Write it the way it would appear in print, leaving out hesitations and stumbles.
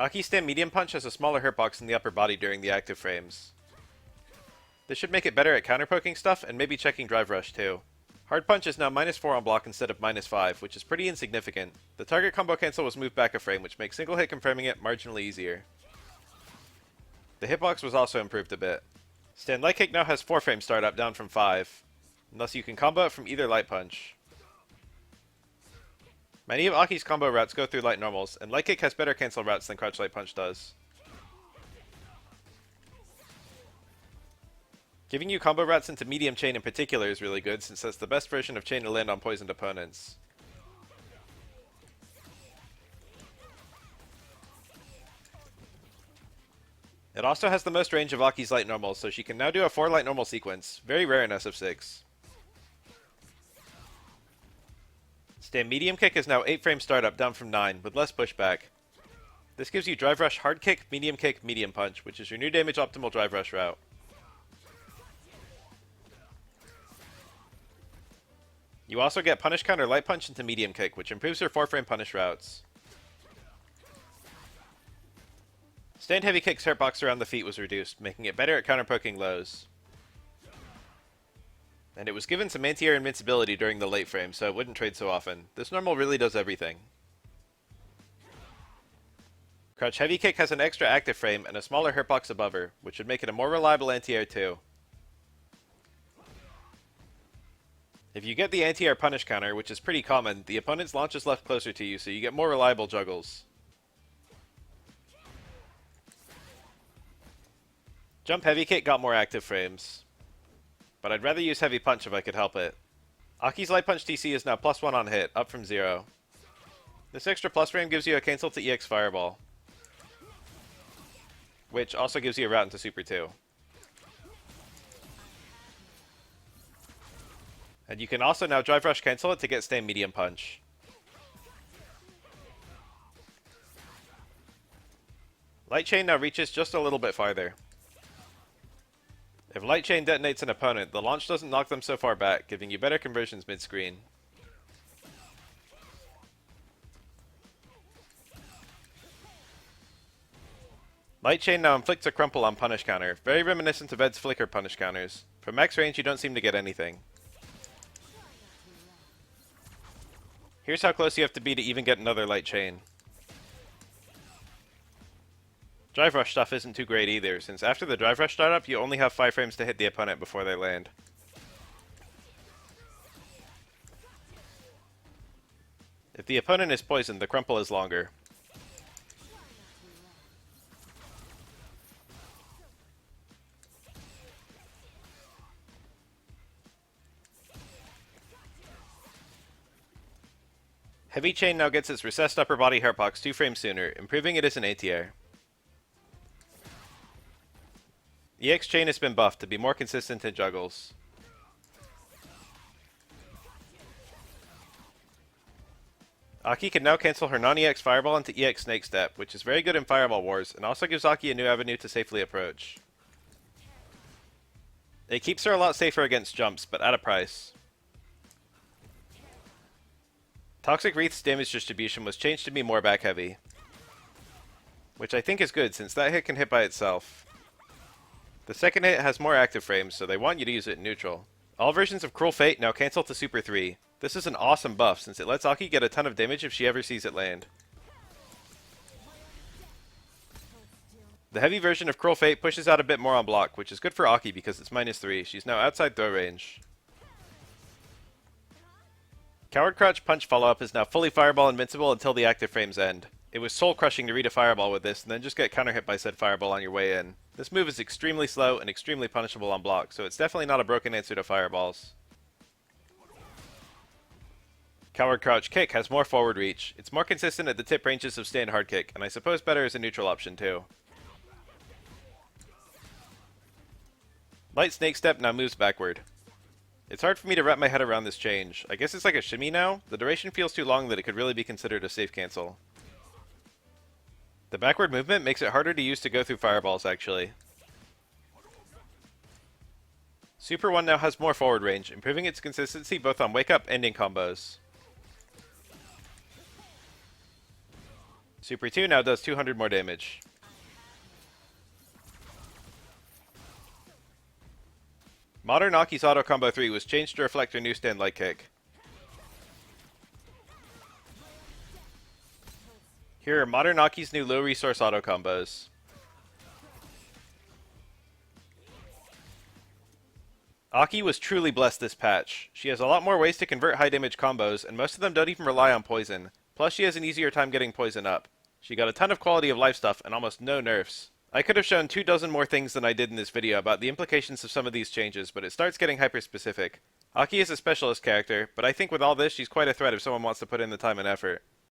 Aki's stand medium punch has a smaller hitbox in the upper body during the active frames. This should make it better at counterpoking stuff and maybe checking drive rush too. Hard punch is now -4 on block instead of -5, which is pretty insignificant. The target combo cancel was moved back a frame, which makes single hit confirming it marginally easier. The hitbox was also improved a bit. Stand light kick now has 4 frame startup down from 5, and thus you can combo it from either light punch. Many of Aki's combo routes go through light normals, and light kick has better cancel routes than crouch light punch does. Giving you combo routes into medium chain in particular is really good, since that's the best version of chain to land on poisoned opponents. It also has the most range of Aki's light normals, so she can now do a 4 light normal sequence, very rare in SF6. Stand medium kick is now 8 frame startup down from 9, with less pushback. This gives you drive rush hard kick, medium punch, which is your new damage optimal drive rush route. You also get punish counter light punch into medium kick, which improves your 4 frame punish routes. Stand heavy kick's hitbox around the feet was reduced, making it better at counterpoking lows. And it was given some anti-air invincibility during the late frame, so it wouldn't trade so often. This normal really does everything. Crouch heavy kick has an extra active frame and a smaller hitbox above her, which would make it a more reliable anti-air too. If you get the anti-air punish counter, which is pretty common, the opponent's launch is left closer to you, so you get more reliable juggles. Jump heavy kick got more active frames, but I'd rather use heavy punch if I could help it. Aki's light punch TC is now +1 on hit, up from 0. This extra plus frame gives you a cancel to EX fireball, which also gives you a route into Super 2. And you can also now drive rush cancel it to get stand medium punch. Light chain now reaches just a little bit farther. If light chain detonates an opponent, the launch doesn't knock them so far back, giving you better conversions mid-screen. Light chain now inflicts a crumple on punish counter, very reminiscent of Ed's flicker punish counters. From max range you don't seem to get anything. Here's how close you have to be to even get another light chain. Drive rush stuff isn't too great either, since after the drive rush startup you only have 5 frames to hit the opponent before they land. If the opponent is poisoned, the crumple is longer. Heavy chain now gets its recessed upper body hitbox 2 frames sooner, improving it as an anti-air. EX chain has been buffed to be more consistent in juggles. Aki can now cancel her non-EX fireball into EX snake step, which is very good in fireball wars, and also gives Aki a new avenue to safely approach. It keeps her a lot safer against jumps, but at a price. Toxic Wreath's damage distribution was changed to be more back heavy, which I think is good since that hit can hit by itself. The second hit has more active frames, so they want you to use it in neutral. All versions of Cruel Fate now cancel to Super 3. This is an awesome buff since it lets Aki get a ton of damage if she ever sees it land. The heavy version of Cruel Fate pushes out a bit more on block, which is good for Aki because it's -3. She's now outside throw range. Coward Crouch Punch follow-up is now fully fireball invincible until the active frames end. It was soul crushing to read a fireball with this and then just get counter hit by said fireball on your way in. This move is extremely slow and extremely punishable on block, so it's definitely not a broken answer to fireballs. Coward Crouch Kick has more forward reach. It's more consistent at the tip ranges of stand hard kick, and I suppose better as a neutral option too. Light Snake Step now moves backward. It's hard for me to wrap my head around this change. I guess it's like a shimmy now? The duration feels too long that it could really be considered a safe cancel. The backward movement makes it harder to use to go through fireballs, actually. Super 1 now has more forward range, improving its consistency both on wake up and in combos. Super 2 now does 200 more damage. Modern Aki's auto combo 3 was changed to reflect her new stand light kick. Here are Modern Aki's new low resource auto combos. Aki was truly blessed this patch. She has a lot more ways to convert high damage combos, and most of them don't even rely on poison. Plus she has an easier time getting poison up. She got a ton of quality of life stuff and almost no nerfs. I could have shown 24 more things than I did in this video about the implications of some of these changes, but it starts getting hyper-specific. Aki is a specialist character, but I think with all this she's quite a threat if someone wants to put in the time and effort.